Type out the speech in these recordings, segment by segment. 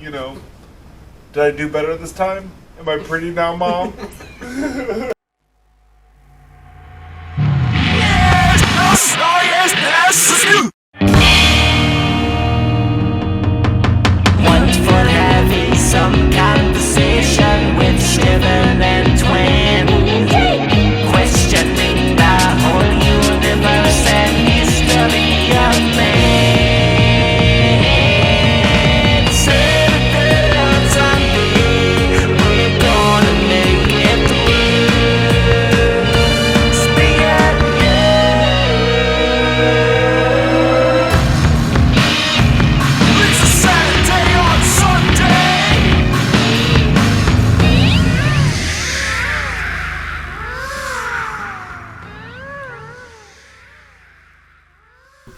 you know. Did I do better this time? Am I pretty now, Mom? Want for having some conversation with Steven and Twan. Questioning the whole universe and history of man. Saturday on Sunday, we're gonna make it through. Speak up, It's a Saturday on Sunday.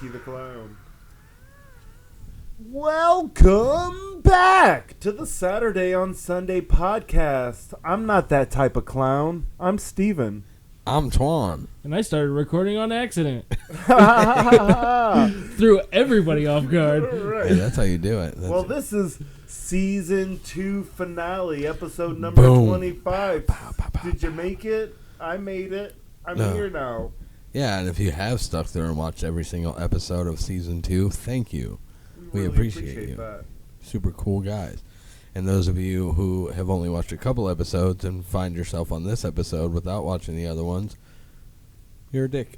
The Clown. Welcome back to the Saturday on Sunday podcast. I'm not that type of clown. I'm Steven. I'm Twan. And I started recording on accident. Threw everybody off guard. Right. Hey, that's how you do it. Well, this is season 2 finale, episode number Boom. 25. Did you make it? I made it. I'm No. here now. Yeah, and if you have stuck there and watched every single episode of season 2, thank you. We Really appreciate you. that. Super cool guys. And those of you who have only watched a couple episodes and find yourself on this episode without watching the other ones, you're a dick.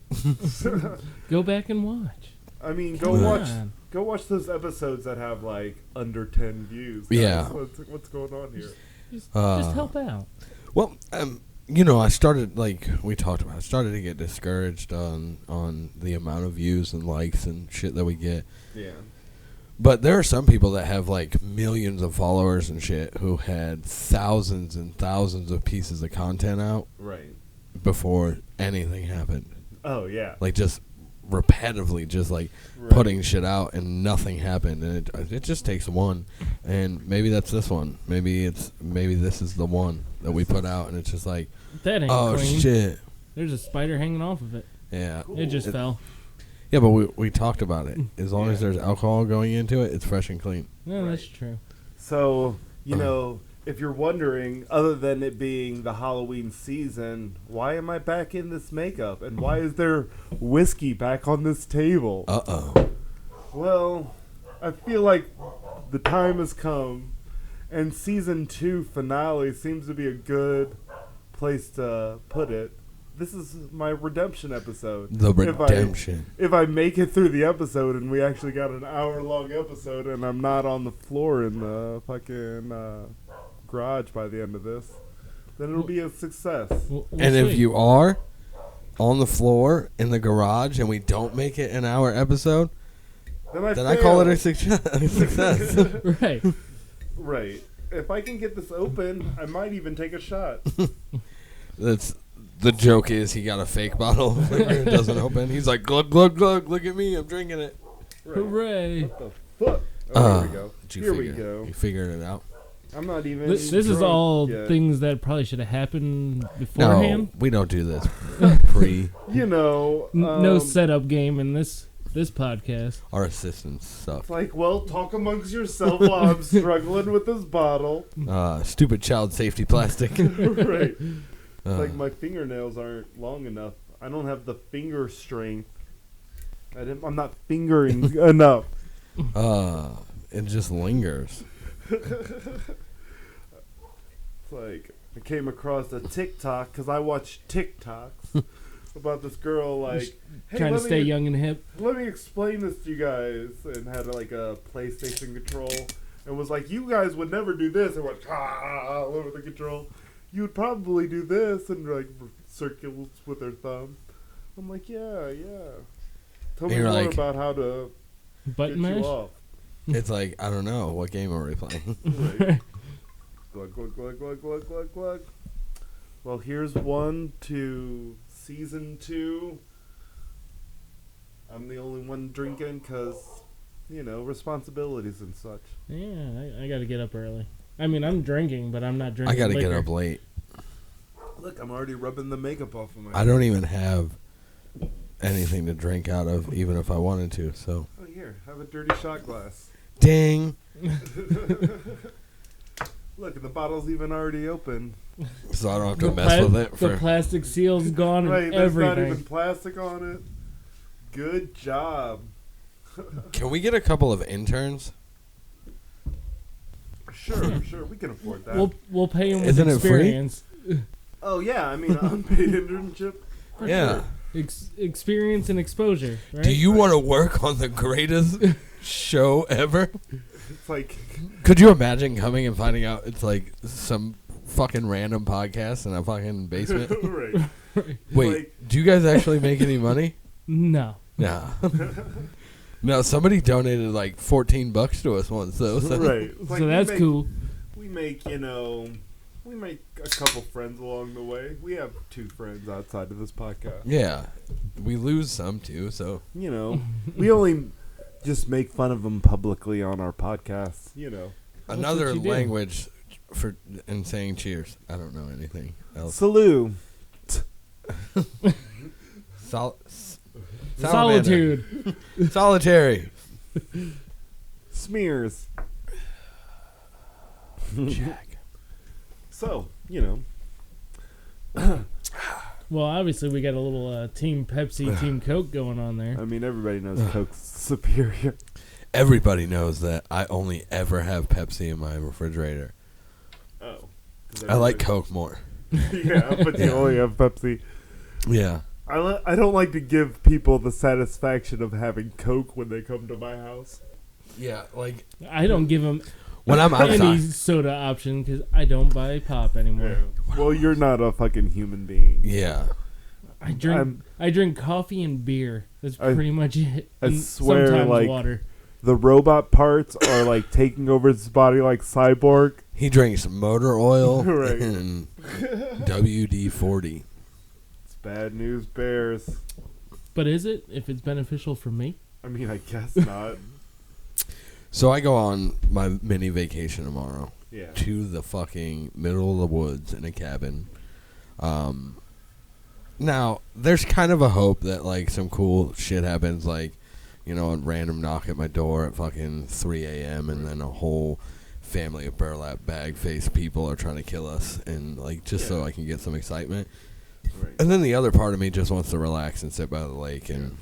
Go back and watch. I mean, Come go on. watch those episodes that have like under 10 views. Guys. Yeah. What's going on here? Just Uh, help out. Well, I started, like we talked about, I started to get discouraged on the amount of views and likes and shit that we get. Yeah. But there are some people that have like millions of followers and shit who had thousands and thousands of pieces of content out Right. before anything happened. Oh yeah. Like just repetitively just like Right. putting shit out and nothing happened, and it just takes one. And maybe that's this one. Maybe this is the one that we put out, and it's just like, That ain't oh clean. shit. There's a spider hanging off of it. Yeah. It just fell. Yeah, but we talked about it. As long as there's alcohol going into it, it's fresh and clean. No, that's true. So, you know, if you're wondering, other than it being the Halloween season, why am I back in this makeup? And why is there whiskey back on this table? Uh-oh. Well, I feel like the time has come, and season 2 finale seems to be a good place to put it. This is my redemption episode. The redemption. If I make it through the episode and we actually got an hour-long episode and I'm not on the floor in the fucking garage by the end of this, then it'll be a success. We'll And see. if you are on the floor in the garage and we don't make it an hour episode, then I call it a success. Right. Right. If I can get this open, I might even take a shot. The joke is he got a fake bottle of liquor, it doesn't open. He's like, glug, glug, glug, look at me, I'm drinking it. Right. Hooray. What the fuck? Oh, here we go. Did you Here figure, we go. You figured it out? I'm not even. This is drunk all yet. things that probably should have happened No, beforehand. we don't do this pre. You know. No setup game in this podcast. Our assistants stuff. It's like, well, talk amongst yourself while I'm struggling with this bottle. Stupid child safety plastic. Right. Like my fingernails aren't long enough. I don't have the finger strength. I'm not fingering enough. It just lingers. It's like I came across a TikTok because I watch TikToks about this girl like hey, Trying to stay young and hip. Let me explain this to you guys, and had like a PlayStation control and was like, you guys would never do this, and went all over the control. You would probably do this, and like circles with her thumb. I'm like, yeah. Tell me You're more like, about how to Button get you mash? off. It's like, I don't know. What game are we playing? Right. Glug, glug, glug, glug, glug, glug, glug. Well, here's one to season 2. I'm the only one drinking because, you know, responsibilities and such. Yeah, I got to get up early. I mean, I'm drinking, but I'm not drinking I got to get liquor. up late. Look, I'm already rubbing the makeup off of my I don't even have anything to drink out of, even if I wanted to. So, Oh, here, have a dirty shot glass. ding. the bottle's even already open. So I don't have to mess with it. The plastic seal's gone Right, and there's everything. not even plastic on it. Good job. Can we get a couple of interns? Sure, we can afford that. We'll pay him with Isn't it free? experience. Oh yeah, I mean unpaid internship. For Yeah. sure. Experience and exposure, right? Do you want to work on the greatest show ever? It's like Could you imagine coming and finding out it's like some fucking random podcast in a fucking basement? right. Wait, Like- do you guys actually make any money? No. No. No, somebody donated like $14 to us once, though. So. Right. It's like So that's cool. We make a couple friends along the way. We have 2 friends outside of this podcast. Yeah, we lose some too. So We only just make fun of them publicly on our podcast. another what you do. language for and saying cheers. I don't know anything else. Salute. Solitude. Solitary. Smears. Jack. So, Well, obviously we got a little Team Pepsi, Team Coke going on there. I mean, everybody knows Coke's superior. Everybody knows that I only ever have Pepsi in my refrigerator. Oh. I like Coke more. Yeah, but you only have Pepsi. Yeah. I don't like to give people the satisfaction of having Coke when they come to my house. Yeah, like I don't give them when I'm any outside. soda option because I don't buy pop anymore. Well, you're not a fucking human being. Yeah. I drink coffee and beer. That's I- pretty much it. I And swear, sometimes like- water. The robot parts are like taking over his body like Cyborg. He drinks motor oil Right. and WD-40. It's bad news bears. But is it if it's beneficial for me? I mean, I guess not. So I go on my mini vacation tomorrow Yeah. to the fucking middle of the woods in a cabin. Now, there's kind of a hope that, like, some cool shit happens, like, a random knock at my door at fucking 3 a.m. and then a whole family of burlap bag-faced people are trying to kill us, and, like, just so I can get some excitement. Right. And then the other part of me just wants to relax and sit by the lake and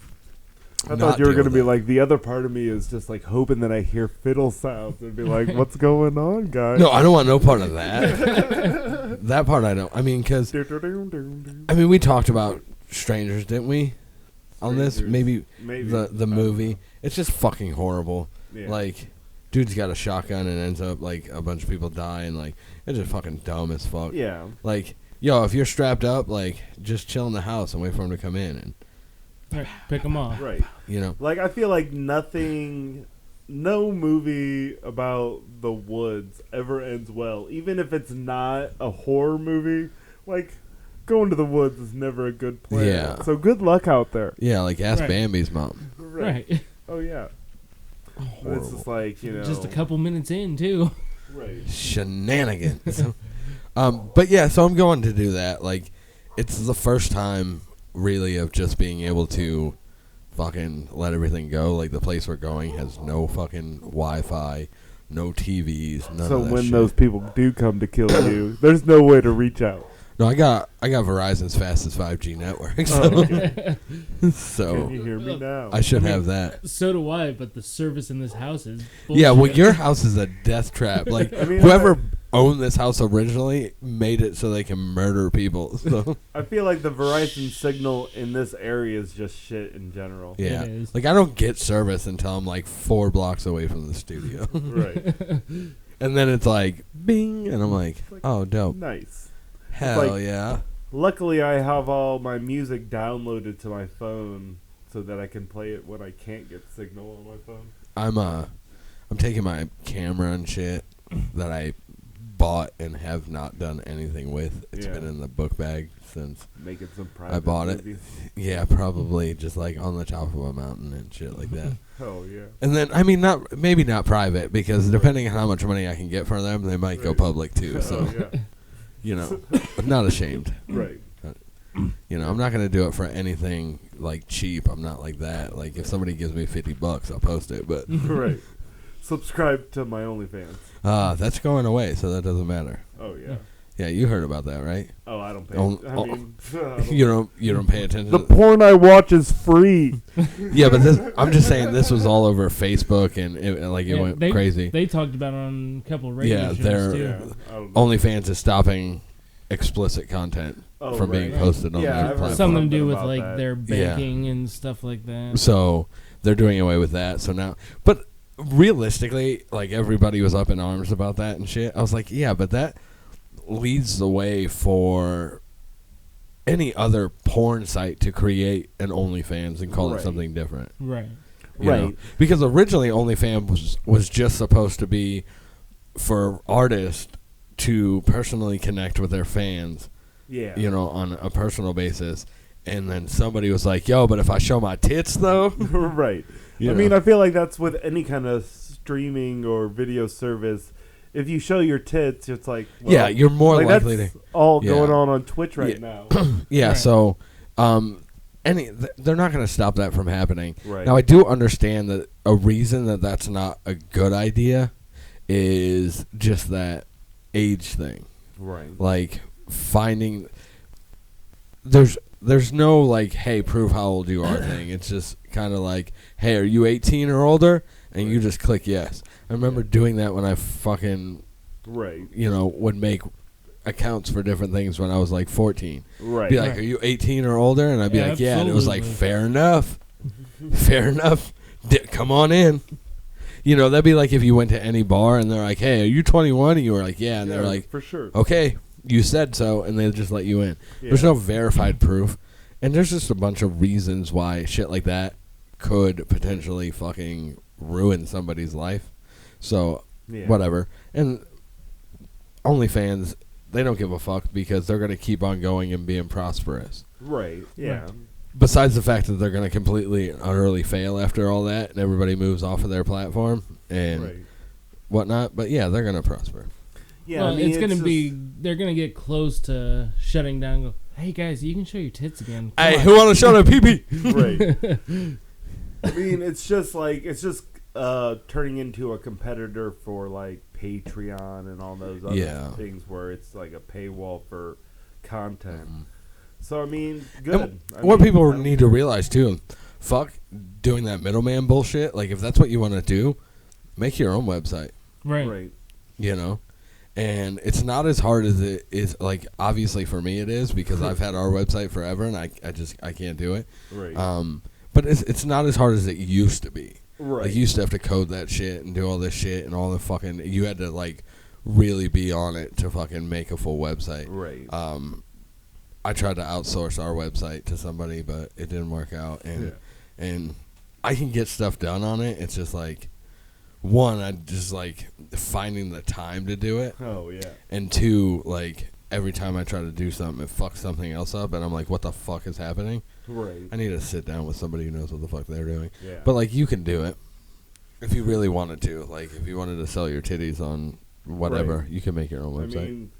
I not thought you were deal going to with be it. like, the other part of me is just like hoping that I hear fiddle sounds and be like, what's going on, guys? No, I don't want no part of that. That part I don't. I mean, because, we talked about Strangers, didn't we? On this? Strangers. Maybe the movie. It's just fucking horrible. Yeah. Like, dude's got a shotgun and ends up, like, a bunch of people die, and, like, it's just fucking dumb as fuck. Yeah. Like, yo, if you're strapped up, like, just chill in the house and wait for him to come in, and, Right, pick them off. Right. Like, I feel like no movie about the woods ever ends well. Even if it's not a horror movie, like, going to the woods is never a good plan. Yeah. So good luck out there. yeah, like, ask Right. Bambi's mom. Right. Oh, yeah. But it's just like, Just a couple minutes in, too. Right. Shenanigans. But yeah, so I'm going to do that. Like, it's the first time, really, of just being able to fucking let everything go. Like, the place we're going has no fucking Wi-Fi, no TVs, none So of that when shit. those people do come to kill you, there's no way to reach out. No, I got Verizon's fastest 5G network. So, Oh, okay. so Can you hear me now? I should have that. So do I, but the service in this house is Yeah, well, bullshit. your house is a death trap. Like, I mean, whoever owned this house originally made it so they can murder people. So I feel like the Verizon signal in this area is just shit in general. yeah, It is. like I don't get service until I'm like 4 blocks away from the studio, Right. and then it's like bing, and I'm like, oh, dope, Nice. hell like- yeah. Luckily, I have all my music downloaded to my phone so that I can play it when I can't get signal on my phone. I'm taking my camera and shit that I bought and have not done anything with. It's Yeah. been in the book bag since. Making some private I bought it. movies. Yeah, probably just like on the top of a mountain and shit like that. Hell yeah. And then, I mean, maybe not private, because depending on how much money I can get for them, they might go Right. public too. So, Oh, yeah. I'm not ashamed. Right. I'm not going to do it for anything like cheap. I'm not like that. Like, if somebody gives me $50, I'll post it. But Right. subscribe to my OnlyFans. That's going away, so that doesn't matter. Oh yeah. Yeah, you heard about that, right? Oh, I don't pay. You don't pay attention. The porn I watch is free. Yeah, but I'm just saying this was all over Facebook and it went crazy. They talked about it on a couple of radio shows too. OnlyFans is stopping explicit content from being posted on their platform. Something to do with like their banking and stuff like that. So they're doing away with that. So now, but realistically, like everybody was up in arms about that and shit. I was like, yeah, but that leads the way for any other porn site to create an OnlyFans and call it something different. Right. You know? Because originally OnlyFans was just supposed to be for artists to personally connect with their fans. Yeah. You know, on a personal basis. And then somebody was like, yo, but if I show my tits though? Right. I mean, I feel like that's with any kind of streaming or video service. If you show your tits, it's like... Well, yeah, you're more likely that's to... all going on Twitch right now. Yeah, right. So... they're not going to stop that from happening. Right. Now, I do understand that a reason that that's not a good idea is just that age thing. Right. Like, finding... There's no, like, hey, prove how old you are thing. It's just kind of like, hey, are you 18 or older? And you just click yes. I remember doing that when I fucking, would make accounts for different things when I was like 14. Right. Be like, are you 18 or older? And I'd be like, yeah. And it was like, fair enough. Fair enough. Come on in. You know, that'd be like if you went to any bar and they're like, hey, are you 21? And you were like, yeah. And they're like, for sure. Okay, you said so. And they just let you in. Yeah. There's no verified proof. And there's just a bunch of reasons why shit like that could potentially fucking ruin somebody's life. So, whatever. And OnlyFans, they don't give a fuck because they're going to keep on going and being prosperous. Right, yeah. Besides the fact that they're going to completely and utterly fail after all that and everybody moves off of their platform and whatnot. But, yeah, they're going to prosper. Yeah, well, I mean, it's going to be, they're going to get close to shutting down. Go, hey, guys, you can show your tits again. Hey, who want to show their pee-pee? Right. I mean, it's just turning into a competitor for like Patreon and all those other things where it's like a paywall for content. So I mean, good. What people need to realize too, fuck doing that middleman bullshit. Like if that's what you want to do, make your own website. Right. You know, and it's not as hard as it is. Like obviously for me it is because I've had our website forever and I can't do it. Right. But it's not as hard as it used to be. Right. Like, you used to have to code that shit and do all this shit and all the fucking... You had to, like, really be on it to fucking make a full website. Right. I tried to outsource our website to somebody, but it didn't work out. And I can get stuff done on it. It's just, like... One, I just, like, finding the time to do it. Oh, yeah. And two, like... Every time I try to do something, it fucks something else up, and I'm like, what the fuck is happening? Right. I need to sit down with somebody who knows what the fuck they're doing. Yeah. But, like, you can do it if you really wanted to. Like, if you wanted to sell your titties on whatever, you can make your own website. I mean,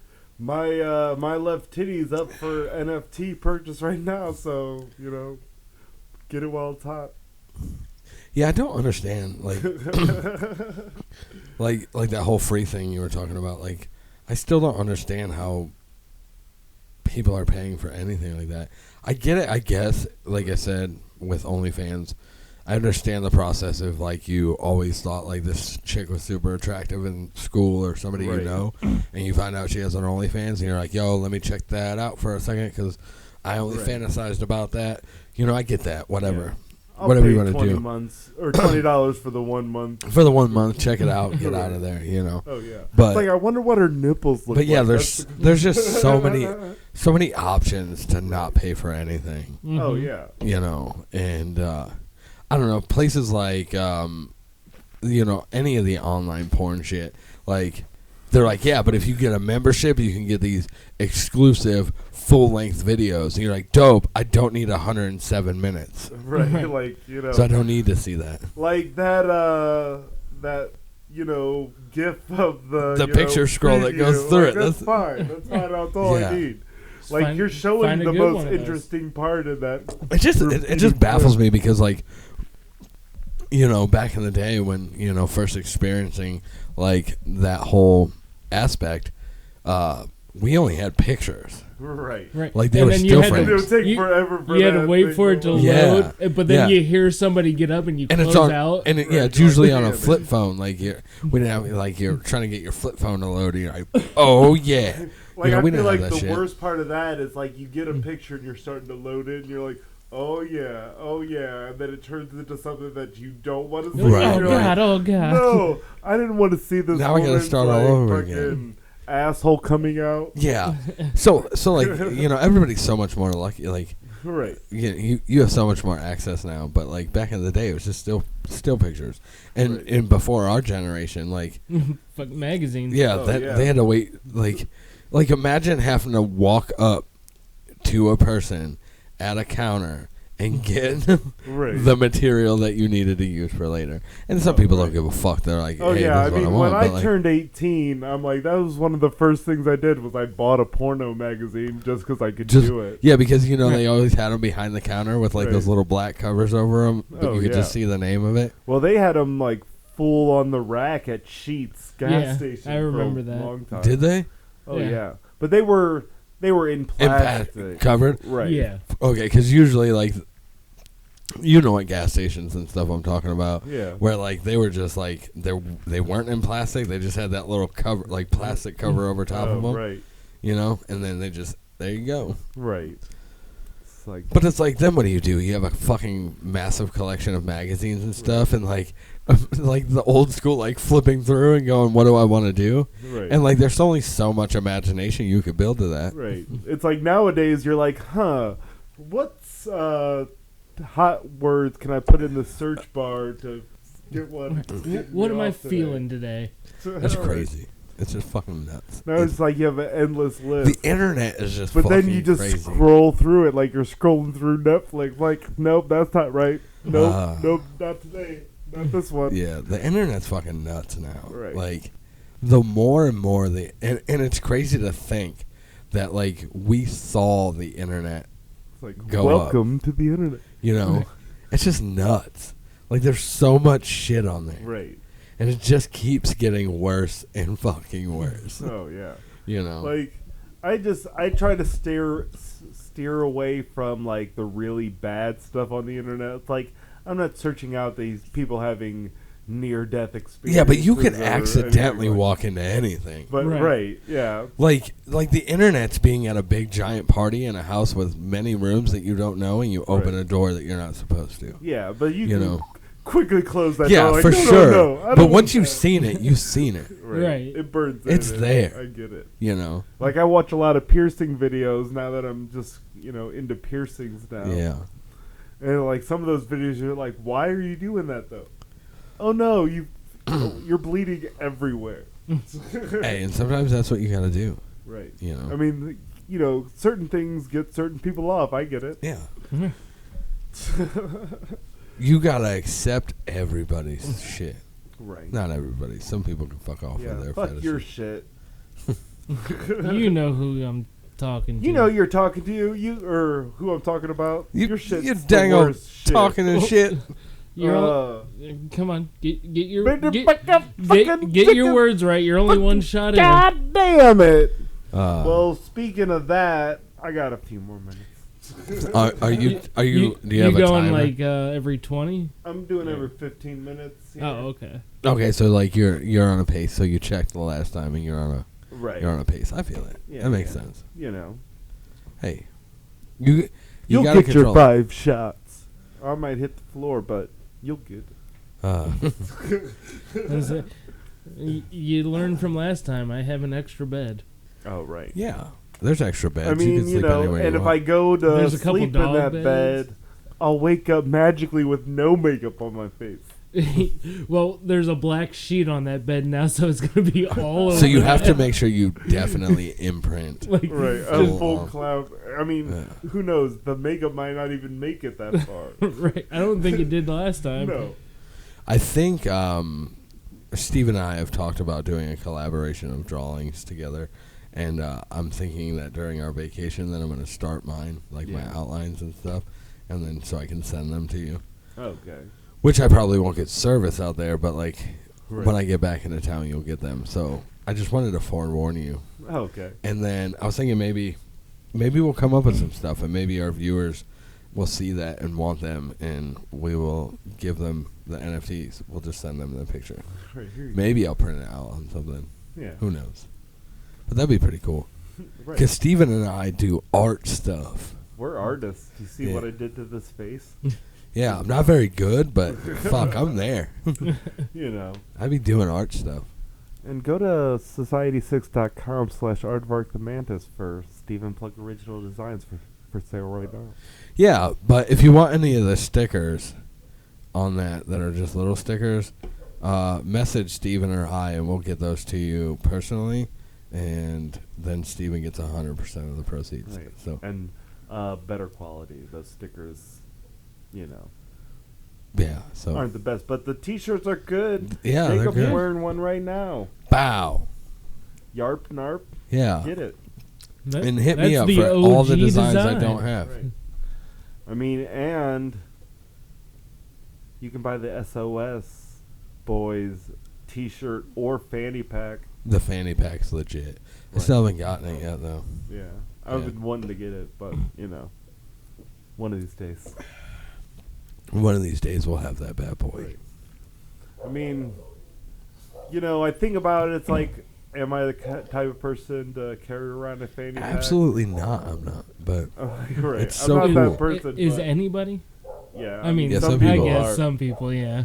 my left titty's up for NFT purchase right now, so, you know, get it while it's hot. Yeah, I don't understand, like, like that whole free thing you were talking about. Like, I still don't understand how people are paying for anything like that. I get it, I guess. Like I said, with OnlyFans, I understand the process of, like, you always thought, like, this chick was super attractive in school or somebody you know, and you find out she has an OnlyFans, and you're like, yo, let me check that out for a second, because I only fantasized about that. You know, I get that. Whatever. I'll whatever pay you want to do. $20 or $20 for the 1 month. For the 1 month, check it out, get out of there, you know. Oh yeah. But it's like, I wonder what her nipples look like. But yeah, there's just so many options to not pay for anything. Mm-hmm. Oh yeah. You know, and I don't know, places like you know, any of the online porn shit, like they're like, yeah, but if you get a membership, you can get these exclusive full-length videos. And you're like, dope, I don't need 107 minutes. Right, like, you know. So I don't need to see that. Like that, you know, gif of the picture scroll that goes through it. That's fine. That's fine. That's all I need. Like, you're showing the most interesting part of that. It just baffles me because, like, you know, back in the day when, you know, first experiencing like that whole aspect, we only had pictures. Right. Like they were still frames. It would take forever for you had to wait for it to load, but then you hear somebody get up and you close it's out. And it's usually on a flip phone. Like you're trying to get your flip phone to load, and you're like, oh yeah. Like, you know, I we feel didn't like have that the shit. worst part of that is like you get a picture and you're starting to load it and you're like, oh yeah, and then it turns into something that you don't want to see. Right. And Oh you're god, like, oh god. no, I didn't want to see this. Now I gotta woman's, start all like, over fucking again. Asshole coming out. Yeah. So like, you know, everybody's so much more lucky. Like, Right. you have so much more access now, but like back in the day, it was just still pictures, and before our generation, like Fuck magazines. yeah, they had to wait. Like imagine having to walk up to a person at a counter and get the material that you needed to use for later. And some people don't give a fuck. They're like, oh hey, yeah, this I is mean, what I want. when I turned 18, I'm like, that was one of the first things I did was I bought a porno magazine just because I could do it. Yeah, because you know they always had them behind the counter with like those little black covers over them, but you could just see the name of it. Well, they had them like full on the rack at Sheetz gas station. I remember for a that. long time. Did they? Oh yeah, but they were in plastic, covered. right? Yeah. Okay, because usually like, you know what gas stations and stuff I'm talking about. Yeah. Where like they were just like they weren't in plastic. They just had that little cover, like plastic cover over top of them. Right. You know, and then they just there you go. Right. It's like, But it's like then what do? You have a fucking massive collection of magazines and stuff, and like like the old school like flipping through and going, what do I want to do? right. And like there's only so much imagination you could build to that. right. It's like nowadays you're like, what's hot words can I put in the search bar to get one? What am I feeling today? That's crazy. It's just fucking nuts. Now it's like you have an endless list. The internet is just But fucking then you just crazy. scroll through it like you're scrolling through Netflix. Like, nope, that's not right. Nope, nope, not today. Not this one. Yeah, the internet's fucking nuts now. Right. Like, the more and more and it's crazy to think that like we saw the internet It's like, go welcome to the internet. You know, it's just nuts. Like there's so much shit on there, Right. and it just keeps getting worse and fucking worse. Oh yeah. You know, Like, I try to steer away from like the really bad stuff on the internet. It's like I'm not searching out these people having near-death experiences. yeah, but you could or accidentally anything like- walk into anything. But right, yeah. Like the internet's being at a big giant party in a house with many rooms that you don't know, and you open a door that you're not supposed to. Yeah, but you You can know. quickly close that Yeah, door. Like, for no, sure. No, I don't but want once you've that. seen it, you've seen it. Right. It burns. It's in. there. I get it. You know. Like I watch a lot of piercing videos now that I'm just into piercings now. Yeah. And like some of those videos, you're like, why are you doing that though? Oh no, you're bleeding everywhere. Hey, and sometimes that's what you gotta do. Right. You know. I mean, certain things get certain people off. I get it. Yeah. You gotta accept everybody's shit. Right. Not everybody. Some people can fuck off Yeah. with their Fuck fetishes. your shit. You know who I'm talking to. You know you're talking to you or who I'm talking about. Your shit's you the dang old worst shit. talking and shit. Come on, get your Get get your words right. You're only one shot in. God damn it. Uh, Well, speaking of that, I got a few more minutes. are you? Do you You have a going timer? like every 20? I'm doing every 15 minutes. Here. Oh, okay. Okay, so like you're on a pace. So you checked the last time, and you're on a pace. I feel it. Yeah, that makes yeah. sense. Hey, you'll You'll gotta get your control. 5 shots. I might hit the floor, but you'll get it. You learned from last time. I have an extra bed. Oh, right. Yeah, there's extra beds. I mean, you can sleep anywhere and you if want. I go to There's a couple sleep in dog that beds. bed, I'll wake up magically with no makeup on my face. Well, there's a black sheet on that bed now, so it's gonna be all over. So you have to make sure you definitely imprint. Right, a Full full on. cloud. I mean, who knows? The makeup might not even make it that far. Right. I don't think it did last time. No. I think Steve and I have talked about doing a collaboration of drawings together, and I'm thinking that during our vacation, then I'm going to start mine, like my outlines and stuff, and then so I can send them to you. Okay. Which I probably won't get service out there, but like Right. when I get back into town, you'll get them. So I just wanted to forewarn you. Oh, okay. And then I was thinking maybe we'll come up with some stuff, and maybe our viewers will see that and want them, and we will give them the NFTs. We'll just send them the picture. Right here. Maybe I'll print it out on something. Yeah. Who knows? But that'd be pretty cool. Right. Because Steven and I do art stuff. We're artists. You see Yeah. what I did to this face? Yeah, I'm not very good, but fuck, I'm there. You know. I be doing art stuff. And go to society6.com/aardvarkthemantis for Stephen Pluck original designs for sale right now. Yeah, but if you want any of the stickers on that are just little stickers, message Steven or I, and we'll get those to you personally, and then Steven gets 100% of the proceeds. Right. So And better quality. Those stickers, you know, yeah, so aren't the best, but the T-shirts are good. Yeah, they're Jacob's good. wearing one right now. bow. Yarp narp. Yeah, Get it. and hit me That's up the for all the OG designs I design. don't have. Right. I mean, and you can buy the SOS Boys T-shirt or fanny pack. The fanny pack's legit. I Right. still haven't gotten it yet though. Yeah, I've Yeah. been wanting to get it, but you know, one of these days. One of these days we'll have that bad boy. Right. I mean, you know, I think about it. It's like, am I the type of person to carry around a fanny pack? Absolutely not. I'm not. But Oh, you're right. It's I'm so not cool. that person. Is but anybody? yeah, I mean, Yeah, some some I people guess are. some people, yeah.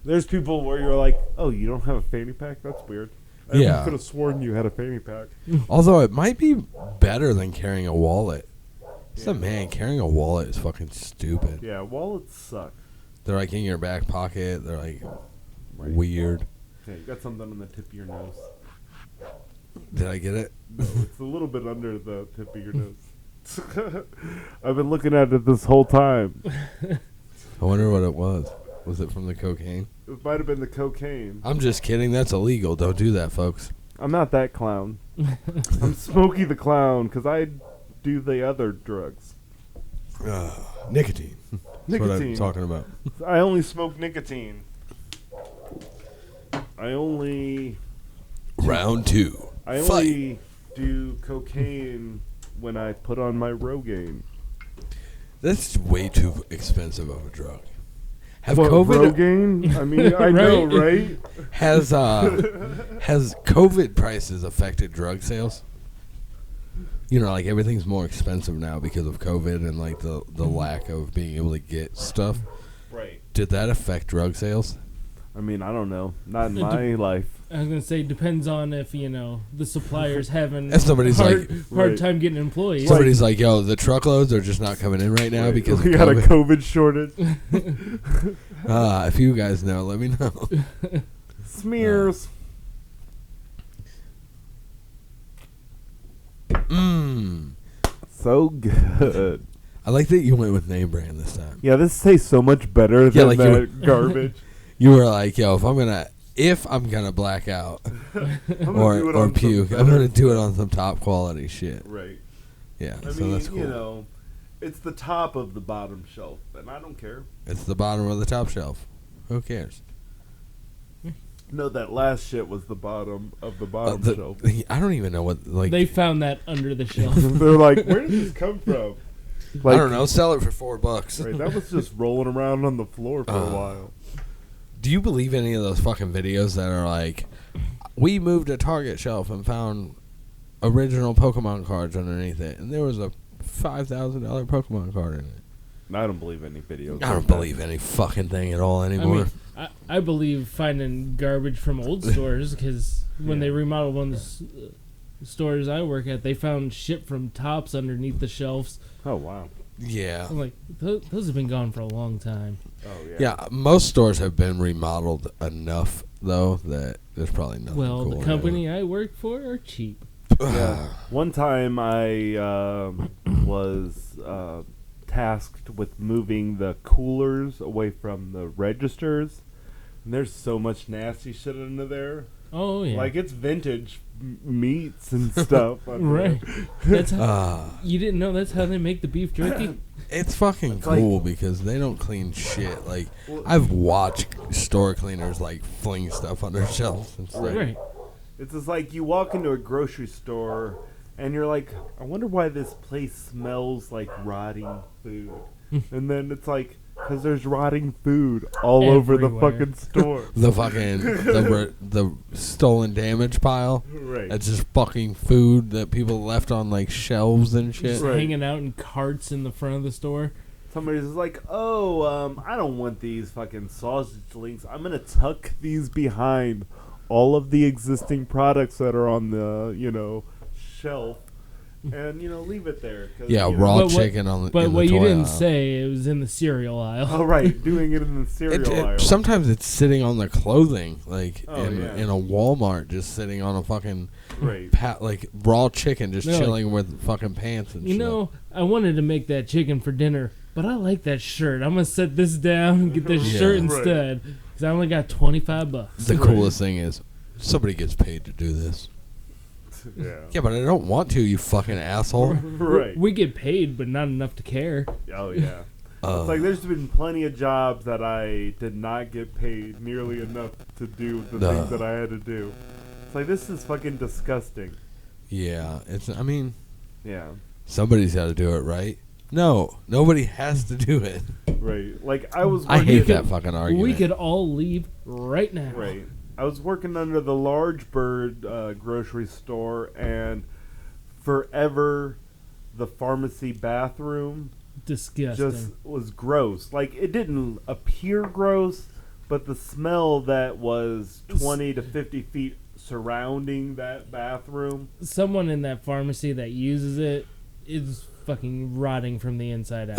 There's people where you're like, oh, you don't have a fanny pack? That's weird. I Yeah. could have sworn you had a fanny pack. although it might be better than carrying a wallet. Yeah. Man, carrying a wallet is fucking stupid. Yeah, wallets suck. They're like in your back pocket. They're like Right. weird. Okay, you got something on the tip of your nose. Did I get it? No, it's a little bit under the tip of your nose. I've been looking at it this whole time. I wonder what it was. Was it from the cocaine? It might have been the cocaine. I'm just kidding. That's illegal. Don't do that, folks. I'm not that clown. I'm Smokey the Clown because I do the other drugs. Nicotine. That's what I'm Nicotine. talking about. I only smoke nicotine. I only Round 2. only do cocaine when I put on my Rogaine. That's way too expensive of a drug. Have What, COVID Rogaine? I mean, I know, right? has COVID prices affected drug sales? You know, like everything's more expensive now because of COVID and like the lack of being able to get stuff. Right. Did that affect drug sales? I mean, I don't know. Not in my life. I was gonna say depends on if the supplier's having If somebody's hard Right. time getting employees. Somebody's like, yo, the truckloads are just not coming in right now Right. because of we got a COVID. COVID shortage. If you guys know, let me know. Smears. So good. I like that you went with name brand this time. Yeah, this tastes so much better than like that garbage. You were like, yo, if I'm gonna black out I'm gonna do it or on some puke, I'm better- gonna do it on some top quality shit. Right. Yeah, I so mean, that's cool. you know, it's the top of the bottom shelf, and I don't care. It's the bottom of the top shelf. Who cares? No, that last shit was the bottom of the bottom shelf. I don't even know what like. They found that under the shelf. They're like, where did this come from? I don't know. Sell it for $4. Right, that was just rolling around on the floor for a while. Do you believe any of those fucking videos that are like, we moved a Target shelf and found original Pokemon cards underneath it, and there was a $5,000 Pokemon card in it? I don't believe any videos. I don't believe any fucking thing at all anymore. I believe finding garbage from old stores because when they remodeled one of the stores I work at, they found shit from Tops underneath the shelves. Oh, wow. Yeah. I'm like, those have been gone for a long time. Oh, yeah. Yeah, most stores have been remodeled enough, though, that there's probably nothing Well, cool the company I work for are cheap. Yeah. One time I was tasked with moving the coolers away from the registers. And there's so much nasty shit under there. Oh yeah, Like, it's vintage meats and stuff. under right. there. That's how, you didn't know that's how they make the beef jerky. It's fucking It's cool because they don't clean shit. Like, I've watched store cleaners, like, fling stuff under shelves and stuff. Right. It's just like you walk into a grocery store and you're like, I wonder why this place smells like rotting food. And then it's like, because there's rotting food all over the Everywhere. fucking store. The fucking, the stolen damage pile. Right. That's just fucking food that people left on, like, shelves and shit. Just Right. hanging out in carts in the front of the store. Somebody's like, I don't want these fucking sausage links. I'm going to tuck these behind all of the existing products that are on the, shelf. And, leave it there. 'Cause, Yeah, you know- raw But what- chicken on the But in the what you toy didn't aisle. say, it was in the cereal aisle. Oh, right. Doing it in the cereal aisle. Sometimes it's sitting on the clothing, like Oh, yeah. in a Walmart, just sitting on a fucking Right. like raw chicken, just No, chilling with fucking pants and You shit. know, I wanted to make that chicken for dinner, but I like that shirt. I'm going to set this down and get this Yeah. shirt Right. instead. Because I only got $25. The coolest thing is somebody gets paid to do this. Yeah. Yeah, but I don't want to, you fucking asshole. Right. We get paid, but not enough to care. Oh, yeah. It's like there's been plenty of jobs that I did not get paid nearly enough to do the things that I had to do. It's like, this is fucking disgusting. Yeah, I mean, Yeah. somebody's got to do it, right? No, nobody has to do it. Right. Like, I was I working... hate that fucking argument. We could all leave right now. Right. I was working under the Large Bird grocery store, and forever the pharmacy bathroom Disgusting. just was gross. Like, it didn't appear gross, but the smell that was 20 to 50 feet surrounding that bathroom. Someone in that pharmacy that uses it is fucking rotting from the inside out.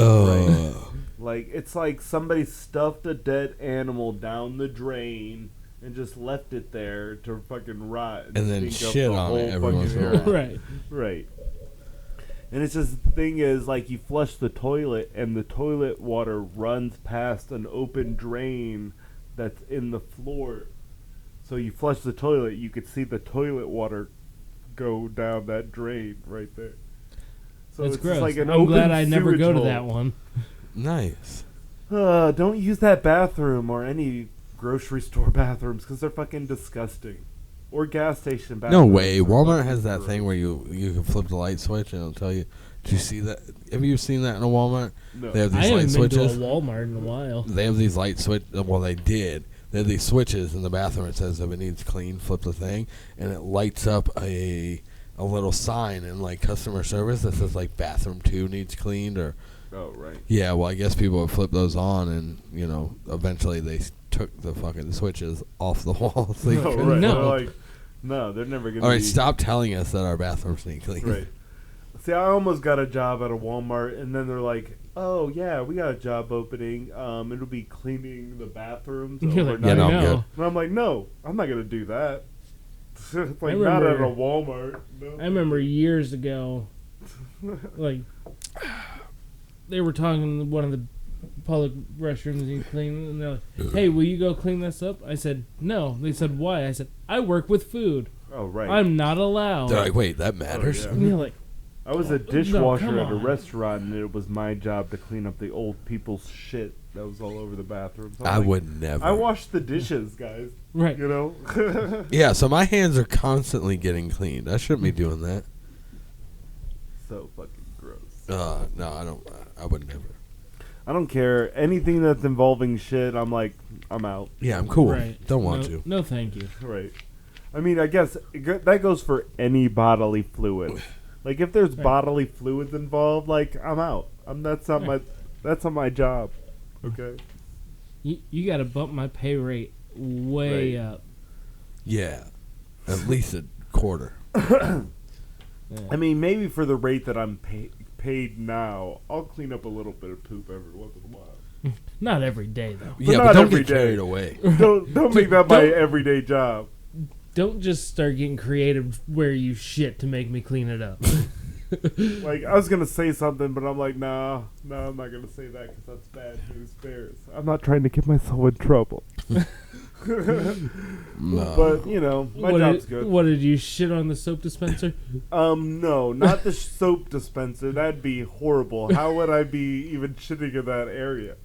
Like, it's like somebody stuffed a dead animal down the drain and just left it there to fucking rot. And then stink up shit the on whole it every once in a fucking while. area. Right. Right. And it's just, the thing is, like, you flush the toilet, and the toilet water runs past an open drain that's in the floor. So you flush the toilet, you could see the toilet water go down that drain right there. So That's it's gross. just like an I'm glad open I never sewage go to hole. that one. Nice. Don't use that bathroom or any grocery store bathrooms because they're fucking disgusting. Or gas station bathrooms. No way. are Walmart fucking has that gross. thing where you can flip the light switch and it'll tell you. Did you see that? Have you seen that in a Walmart? No. They have I these light haven't been to a switches. Walmart in a while. They have these light switch. Well, they did. They have these switches in the bathroom. It says if it needs clean, flip the thing, and it lights up a little sign in like customer service that says like bathroom 2 needs cleaned or. Oh, right. Yeah, well, I guess people would flip those on, and eventually they took the fucking switches off the walls. Like, No, right. No. They're like, no, they're never going to all right, be... stop telling us that our bathrooms need clean. Right. See, I almost got a job at a Walmart, and then they're like, oh, yeah, we got a job opening. It'll be cleaning the bathrooms You're like, overnight. Yeah, no, I'm no. good. And I'm like, no, I'm not going to do that. It's like, I not at a remember- Walmart. No. I remember years ago, like, they were talking to one of the public restrooms you clean, and they're like, hey, will you go clean this up? I said, no. They said, why? I said, I work with food. Oh, right. I'm not allowed. They're like, wait, that matters? yeah. And you're like, I was a come dishwasher at a on. restaurant, and it was my job to clean up the old people's shit that was all over the bathrooms. I'm I like, would never. I wash the dishes, guys. right. You know? Yeah, so my hands are constantly getting cleaned. I shouldn't be doing that. So fucking gross. No, I don't. I would never. I don't care. Anything that's involving shit, I'm like, I'm out. Yeah, I'm cool. Right. Don't want no, to. No, thank you. Right. I mean, I guess that goes for any bodily fluid. Like, if there's Right. bodily fluids involved, like, I'm out. That's not Right. that's not my job. Okay. You got to bump my pay rate way Right. up. Yeah, at least a quarter. Yeah. I mean, maybe for the rate that I'm paid now, I'll clean up a little bit of poop every once in a while. Not every day, though. Yeah, not but don't every get day. carried away. Don't make that my Don't- everyday job. Don't just start getting creative where you shit to make me clean it up. Like, I was gonna say something, but I'm like, no, I'm not gonna say that because that's bad news bears. I'm not trying to get myself in trouble. No. But, you know, my job's good. What, did you shit on the soap dispenser? No, not the soap dispenser. That'd be horrible. How would I be even shitting in that area?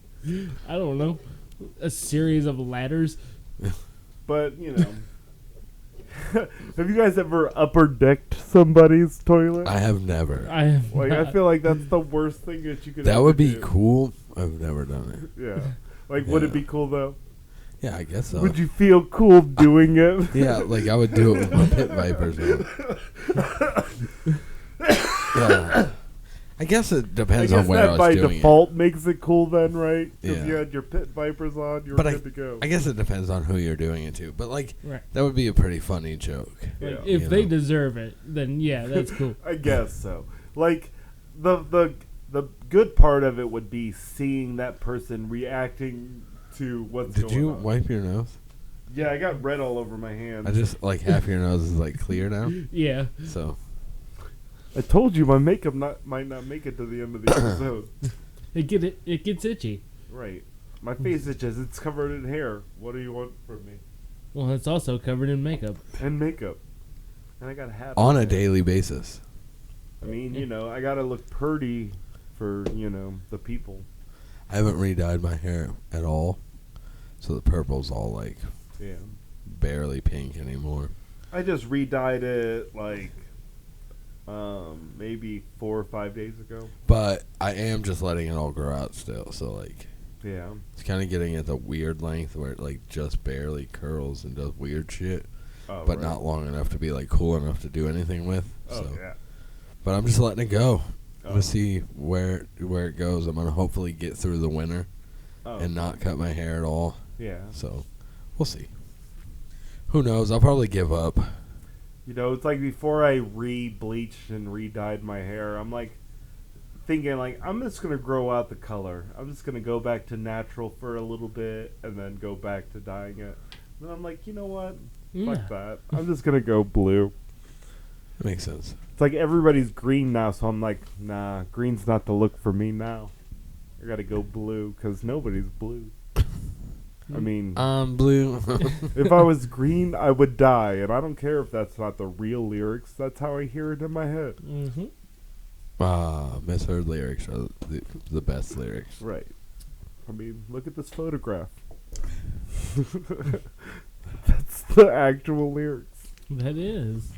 I don't know. A series of ladders. But, you know. Have you guys ever upper decked somebody's toilet? I have never. I have Like, not. I feel like that's the worst thing that you could That ever would be do. cool. I've never done it. Yeah. Like, would it Yeah. be cool, though? Yeah, I guess so. Would you feel cool doing it? Yeah, like I would do it with my pit vipers on. Yeah. I guess it I depends guess on where I that was by doing default makes it cool then, right? Because Yeah. you had your pit vipers on, you were But good to go. I guess it depends on who you're doing it to. But like Right. that would be a pretty funny joke. Yeah. Like, if You they know. deserve it, then yeah, that's cool. I guess so. Like, the good part of it would be seeing that person reacting to what's Did going you on. wipe your nose? Yeah, I got red all over my hands. I just like half your nose is like clear now. Yeah. So I told you my makeup might not make it to the end of the episode. It gets itchy. Right. My face itches. It's covered in hair. What do you want from me? Well, it's also covered in makeup. And makeup. And I got a hat on a there. daily basis. I mean, you know, I gotta look pretty for, you know, the people. I haven't re-dyed my hair at all. So the purple's all like Yeah. barely pink anymore. I just re-dyed it like maybe 4 or 5 days ago. But I am just letting it all grow out still. So like Yeah. it's kind of getting at the weird length where it like just barely curls and does weird shit. Oh, But right. not long enough to be like cool enough to do anything with. Oh, So yeah. but I'm just letting it go. I'm Oh. gonna see where it goes. I'm gonna hopefully get through the winter Oh. and not cut my hair at all. Yeah. So we'll see. Who knows? I'll probably give up. You know, it's like before I re-bleached and re-dyed my hair, I'm like thinking like, I'm just going to grow out the color. I'm just going to go back to natural for a little bit and then go back to dyeing it. And I'm like, you know what? Yeah. Fuck that. I'm just going to go blue. That makes sense. It's like everybody's green now, so I'm like, nah, green's not the look for me now. I got to go blue because nobody's blue. I mean, Blue. if I was green, I would die, and I don't care if that's not the real lyrics. That's how I hear it in my head. Mm-hmm. Misheard lyrics are the best lyrics. Right. I mean, look at this photograph. That's the actual lyrics. That is.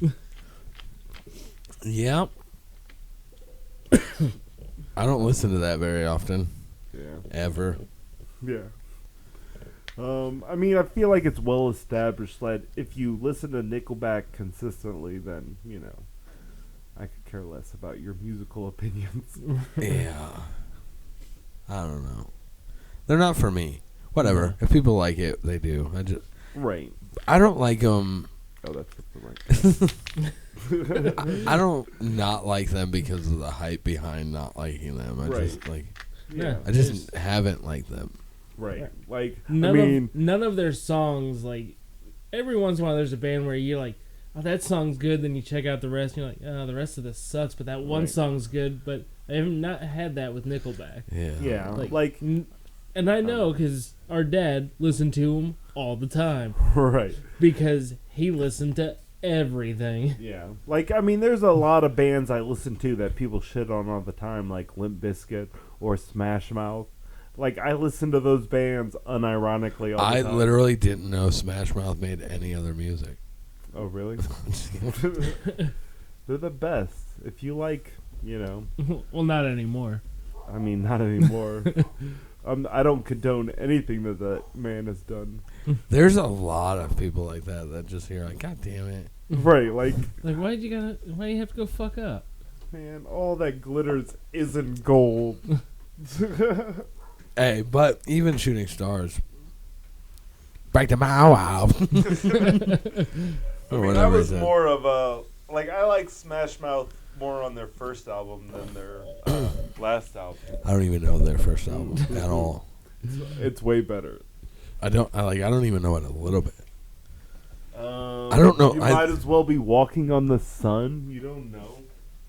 Yep. I don't listen to that very often. Yeah. Ever. Yeah. I mean, I feel like it's well established that if you listen to Nickelback consistently, then, you know, I could care less about your musical opinions. Yeah. I don't know. They're not for me. Whatever. If people like it, they do. Right. I don't like them. Oh, that's the right. I don't not like them because of the hype behind not liking them. I Right. just like. Yeah. I just haven't liked them. Right. Like, None of their songs, like, every once in a while there's a band where you're like, oh, that song's good, then you check out the rest, and you're like, oh, the rest of this sucks, but that one Right. song's good, but I have not had that with Nickelback. Yeah. yeah. Like, and I know, because our dad listened to them all the time, right. because he listened to everything. Yeah. Like, I mean, there's a lot of bands I listen to that people shit on all the time, like Limp Bizkit or Smash Mouth. Like, I listen to those bands unironically all the time. I literally didn't know Smash Mouth made any other music. Oh, really? They're the best. If you like, you know. Well, not anymore. I mean, not anymore. I don't condone anything that man has done. There's a lot of people like that just hear like, God damn it. Right, like, Like, why do you have to go fuck up? man, all that glitters isn't gold. Hey, but even Shooting Stars. Break the Wow Wow. I mean, I was more of a, like, I like Smash Mouth more on their first album than their last album. I don't even know their first album at all. It's way better. I don't even know it a little bit. I don't know. You might as well be walking on the sun. You don't know.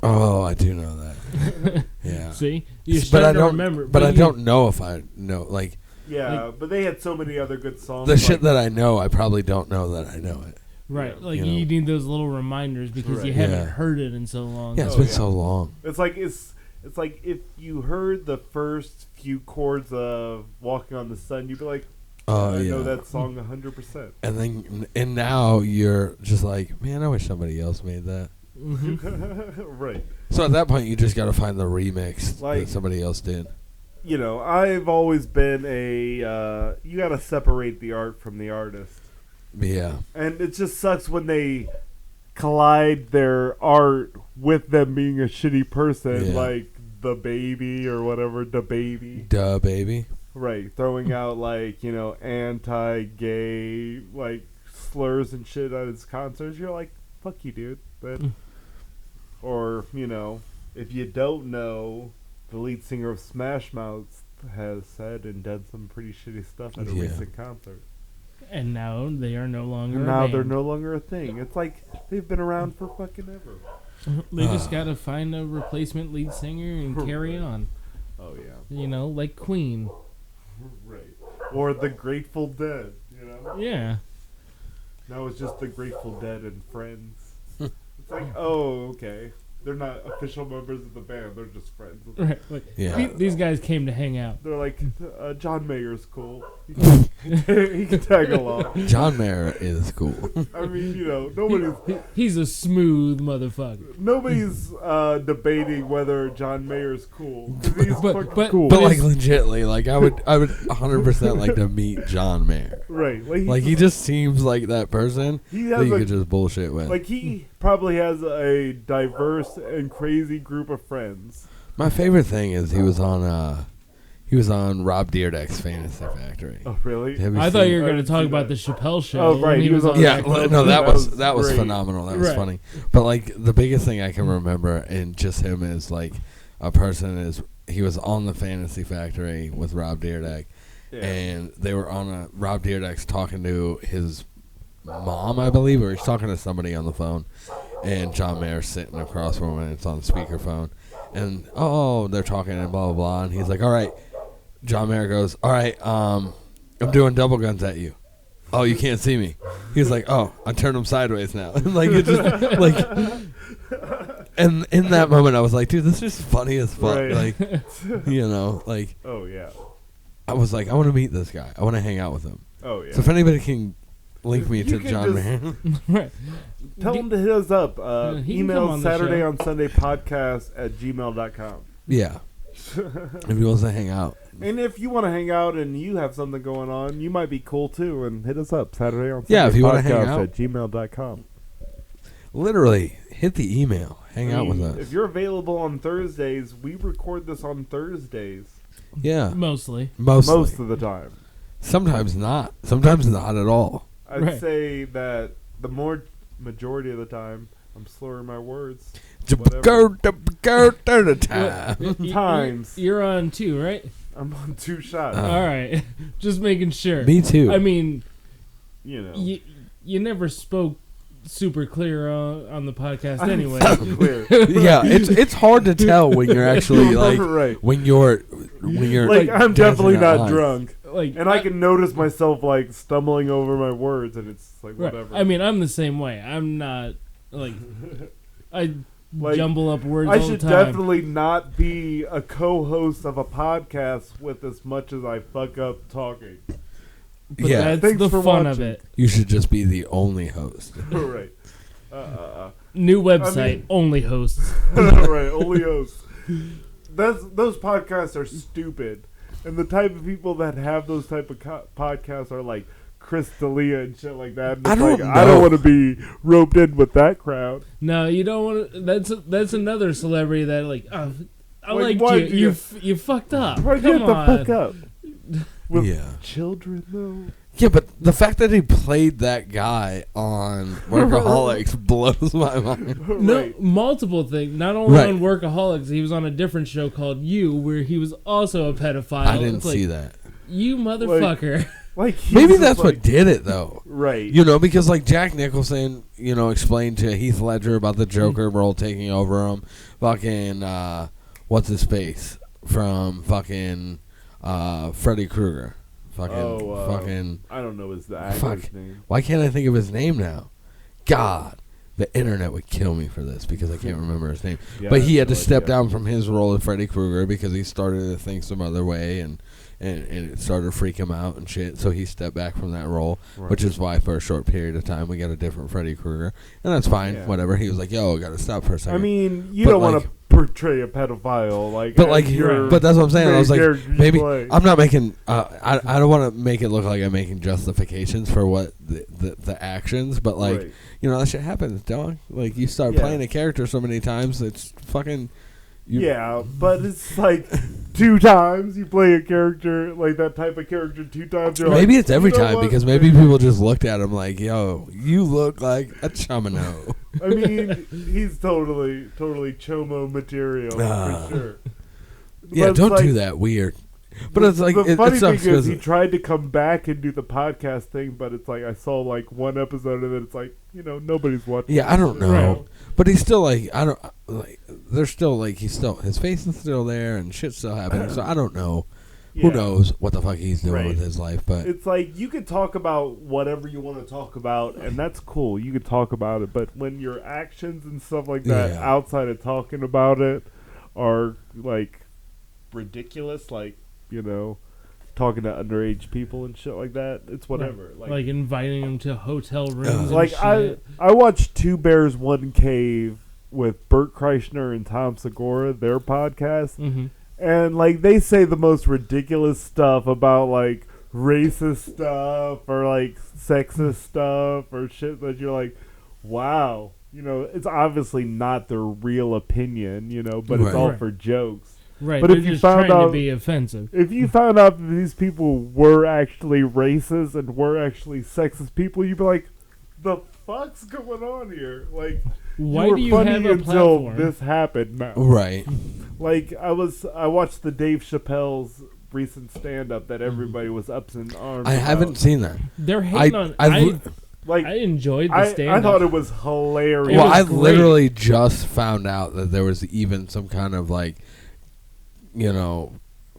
Oh, I do know that. Yeah. See? You're But starting I to don't remember. But I don't know if I know. Like, Yeah, but they had so many other good songs. The shit that I know, I probably don't know that I know it. Right, Yeah. like You you know. need those little reminders because Right. you haven't Yeah. heard it in so long. Yeah, it's Oh, been yeah. so long. It's like if you heard the first few chords of "Walking on the Sun," you'd be like, Oh, I yeah. know that song 100%. And now you're just like, man, I wish somebody else made that. Right. So at that point, you just got to find the remix Like- that somebody else did. You know, I've always been you got to separate the art from the artist. Yeah. And it just sucks when they collide their art with them being a shitty person, Yeah. like the baby or whatever, the baby. Duh, baby. Right, throwing out like, you know, anti-gay like slurs and shit at his concerts. You're like, fuck you, dude. But, or, you know, if you don't know, the lead singer of Smash Mouth has said and done some pretty shitty stuff at a Yeah. recent concert. And now they are no longer. And a now band. they're no longer a thing. It's like they've been around for fucking ever. They just gotta find a replacement lead singer and carry on. Oh yeah, You know, like Queen. right. Or the Grateful Dead. You know, Yeah. now it's just the Grateful Dead and Friends. It's like, oh okay, they're not official members of the band. They're just friends. Right. Like, Yeah. these guys came to hang out. They're like, John Mayer's cool. He can tag along. John Mayer is cool. I mean, you know, He's a smooth motherfucker. nobody's debating whether John Mayer's cool. 'Cause he's fucking but- cool. But like legitly, like I would 100% like to meet John Mayer. Right. Like he just seems like that person He that has you a, could just bullshit with. like he probably has a diverse and crazy group of friends. My favorite thing is he was on Rob Dyrdek's Fantasy Factory. Oh really? Have I thought seen- you were I going to didn't talk see about that. the Chappelle show. Oh, right, when he was on Yeah, that. no, that That was was phenomenal. That was Right. funny. But like the biggest thing I can remember in just him is like a person is he was on the Fantasy Factory with Rob Dyrdek, Yeah. and they were on Rob Dyrdek's talking to his mom, I believe, or he's talking to somebody on the phone, and John Mayer's sitting across from him, and it's on speakerphone, and they're talking and blah blah blah, and he's like, all right. John Mayer goes, all right, I'm doing double guns at you. Oh, you can't see me. He's like, oh, I turned him sideways now. Like it just like, and in that moment, I was like, dude, this is funny as fuck. Right. Like, you know, like Oh yeah. I was like, I want to meet this guy. I want to hang out with him. Oh yeah. So if anybody can link me You to can John just- Mayer, Right. Tell him to hit us up. he can Email come on the show. SaturdayonSundayPodcast@gmail.com. yeah, if he wants to hang out. And if you want to hang out and you have something going on, you might be cool too. And hit us up SaturdayonSundayPodcast Yeah, if you wanna hang out. at gmail.com. Literally, hit the email. Hang out with us. If you're available on Thursdays, we record this on Thursdays Yeah, Mostly. mostly. most of the time. Sometimes not. Sometimes not at all. I'd Right. say that the majority of the time, I'm slurring my words. Go Whatever. to the time. Times. You're on two, right? I'm on 2 shots. All right. Just making sure. Me too. I mean, You know. you never spoke super clear on the podcast I anyway. sound clear. Yeah, it's hard to tell when you're actually like Right. when you're Like, I'm definitely dancing out not lines. drunk. Like, And I can notice myself, like, stumbling over my words, and it's like, right. whatever. I mean, I'm the same way. I'm not like I Like, jumble up words I all should the time. definitely not be a co-host of a podcast with as much as I fuck up talking. But Yeah, that's Thanks the for fun of watching. it. you should just be the only host. Right. New website, I mean- only hosts. Right, only hosts. Those podcasts are stupid. And the type of people that have those type of podcasts are like Chris D'Elia and shit like that. And I it's don't like, I don't know. want to be roped in with that crowd. No, you don't want to. That's another celebrity that like. I Like, like why you. do you- You fucked up. Why'd you Come have to on. fuck up? With Yeah. children, though. Yeah, but the fact that he played that guy on Workaholics blows my mind. No, Right. multiple things. Not only Right. on Workaholics, he was on a different show called You, where he was also a pedophile. I didn't It's see like, that. You motherfucker. Like he's Maybe just that's like, what did it though. Right. You know, because like Jack Nicholson, you know, explained to Heath Ledger about the Joker role taking over him. Fucking what's his face from fucking Freddy Krueger. Fucking. I don't know his actor's name. Why can't I think of his name now? God. The internet would kill me for this because I can't remember his name. Yeah, but he had to no step idea. down from his role as Freddy Krueger because he started to think some other way and it started to freak him out and shit. So he stepped back from that role, which is why for a short period of time we got a different Freddy Krueger. And that's fine, whatever. He was like, yo, I got to stop for a second. I mean, you don't want to portray a pedophile. But that's what I'm saying. I was like, maybe play. I'm not making. I don't want to make it look like I'm making justifications for what the actions, but like you know that shit happens, dog. Like you start playing a character so many times, it's fucking. But it's like 2 times you play a character like that type of character 2 times. Maybe it's every time because maybe people just looked at him like, "Yo, you look like a Chomino." I mean, he's totally chomo material for sure. Yeah, But don't it's do like, that. Weird. But it's like the it funny sucks thing is because he tried to come back and do the podcast thing, but it's like I saw like 1 episode of it. It's like nobody's watching. Yeah, I don't know. Right. But he's still like there's still like his face is still there and shit's still happening. So I don't know. Yeah. Who knows what the fuck he's doing with his life? But it's like you could talk about whatever you want to talk about, and that's cool. You could talk about it, but when your actions and stuff like that outside of talking about it are like ridiculous, like talking to underage people and shit like that, it's whatever. Like inviting them to hotel rooms. Like and shit. I watched 2 Bears 1 Cave with Bert Kreischer and Tom Segura, their podcast. Mm-hmm. And, like, they say the most ridiculous stuff about, like, racist stuff or, like, sexist stuff or shit that you're like, wow. It's obviously not their real opinion, but it's all for jokes. Right, but if you found trying out, to be offensive. If you found out that these people were actually racist and were actually sexist people, you'd be like, the fuck's going on here? Like, why you were do you funny have a until platform? this happened now. Right. Like, I watched the Dave Chappelle's recent stand-up that everybody was ups in arms I about. haven't seen that. They're hating on... I enjoyed the stand-up. I thought it was hilarious. Well, I literally just found out that there was even some kind of, like,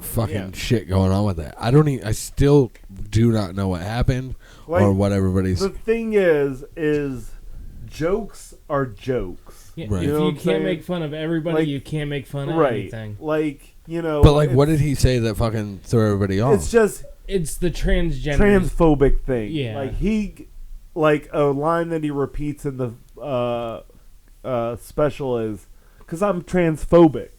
fucking shit going on with that. I still do not know what happened or what everybody's... The thing is jokes are jokes. Yeah, right. If you can't make fun of everybody, you can't make fun of anything. Like, But, like, what did he say that fucking threw everybody off? It's just... It's the transphobic thing. Yeah. Like, a line that he repeats in the special is, because I'm transphobic.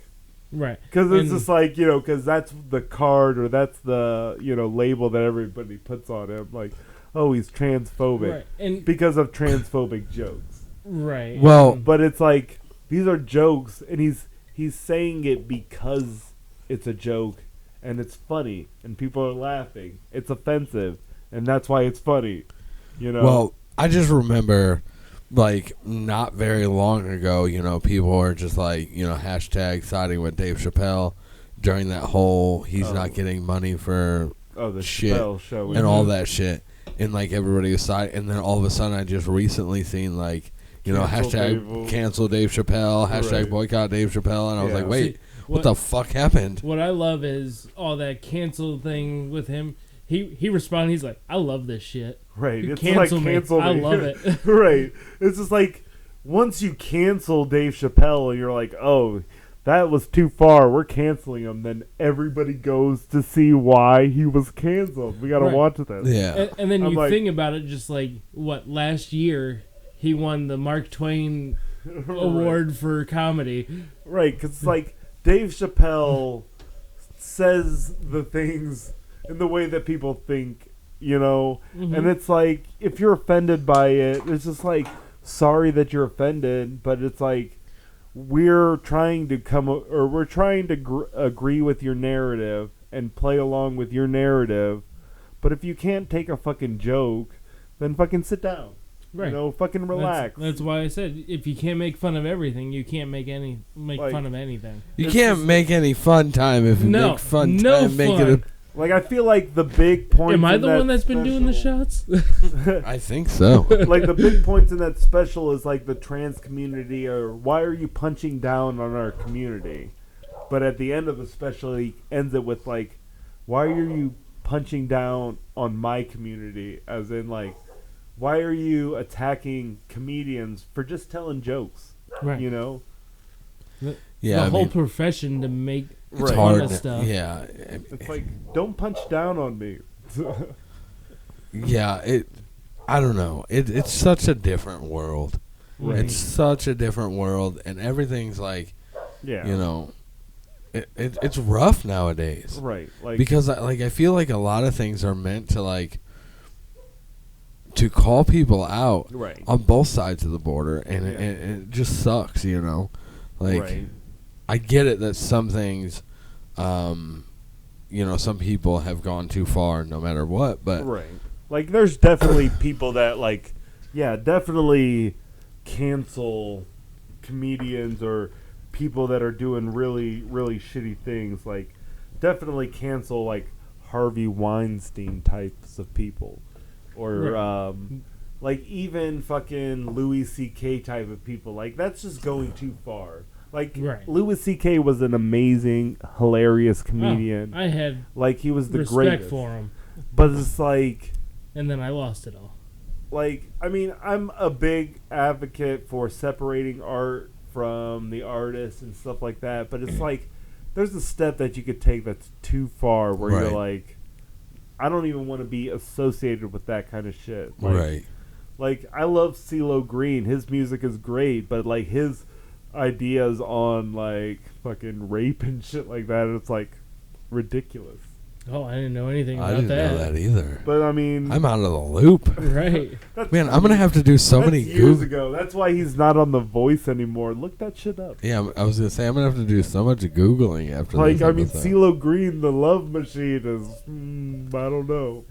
Right. Because it's just like, because that's the card or that's the, label that everybody puts on him. Like, oh, he's transphobic. Right. And because of transphobic jokes. Right. Well, but it's like, these are jokes, and he's saying it because it's a joke, and it's funny, and people are laughing. It's offensive, and that's why it's funny. Well, I just remember... Like, not very long ago, people were just like, hashtag siding with Dave Chappelle during that whole he's not getting money for the shit Chappelle show and all that shit. And, like, everybody was siding. And then all of a sudden, I just recently seen, like, hashtag cancel Dave Chappelle, hashtag boycott Dave Chappelle. And I was like, wait, what the fuck happened? What I love is all that cancel thing with him. He responded, he's like, I love this shit. Right. It's cancel like, me. cancel me. I love it. Right. It's just like, once you cancel Dave Chappelle and you're like, oh, that was too far, we're canceling him, then everybody goes to see why he was canceled. We got to watch this. Yeah. And then you think about it, just like, last year he won the Mark Twain Award for comedy. Right, because it's like, Dave Chappelle says the things in the way that people think, and it's like, if you're offended by it, it's just like, sorry that you're offended, but it's like, we're trying to agree with your narrative and play along with your narrative, but if you can't take a fucking joke, then fucking sit down. Right. Fucking relax. That's why I said, if you can't make fun of everything, you can't make fun of anything. You can't make any fun time if you make fun time. Make it like, I feel like the big point. Am I the one that's been doing the shots? I think so. Like, the big points in that special is like the trans community, or why are you punching down on our community? But at the end of the special, he ends it with like, why are you punching down on my community, as in like, why are you attacking comedians for just telling jokes? Right. You know? Yeah, the whole profession to make it's Right. hard. fun of stuff. Yeah, It's like, don't punch down on me. yeah. I don't know. It's such a different world. Right. It's such a different world, and everything's like, Yeah. you know, it's rough nowadays. Right. Like, Because I feel like a lot of things are meant to like to call people out right. on both sides of the border, and Yeah. it just sucks, you know. Like, right. I get it that some things, you know, some people have gone too far no matter what, but Right. Like, there's definitely people that, like, yeah, definitely cancel comedians or people that are doing really, really shitty things. Like, definitely cancel, like, Harvey Weinstein types of people. Or, Right. like, even fucking Louis C.K. type of people. Like, that's just going too far. Like, Right. Louis C.K. was an amazing, hilarious comedian. I had Like, he was the respect greatest. for him, But it's like... and then I lost it all. Like, I mean, I'm a big advocate for separating art from the artist and stuff like that, but it's like, there's a step that you could take that's too far where Right. you're like, I don't even want to be associated with that kind of shit. Like, right. Like, I love CeeLo Green. His music is great, but, like, his ideas on, like, fucking rape and shit like that, it's, like, ridiculous. Oh, I didn't know anything I about didn't know that either. But, I mean... I'm out of the loop. Right. that's- Man, I'm gonna have to do so that's many years Google. ago. That's why he's not on The Voice anymore. Look that shit up. Yeah, I was gonna say I'm gonna have to do so much Googling after Like, this I mean, episode. CeeLo Green, the Love Machine is, I don't know.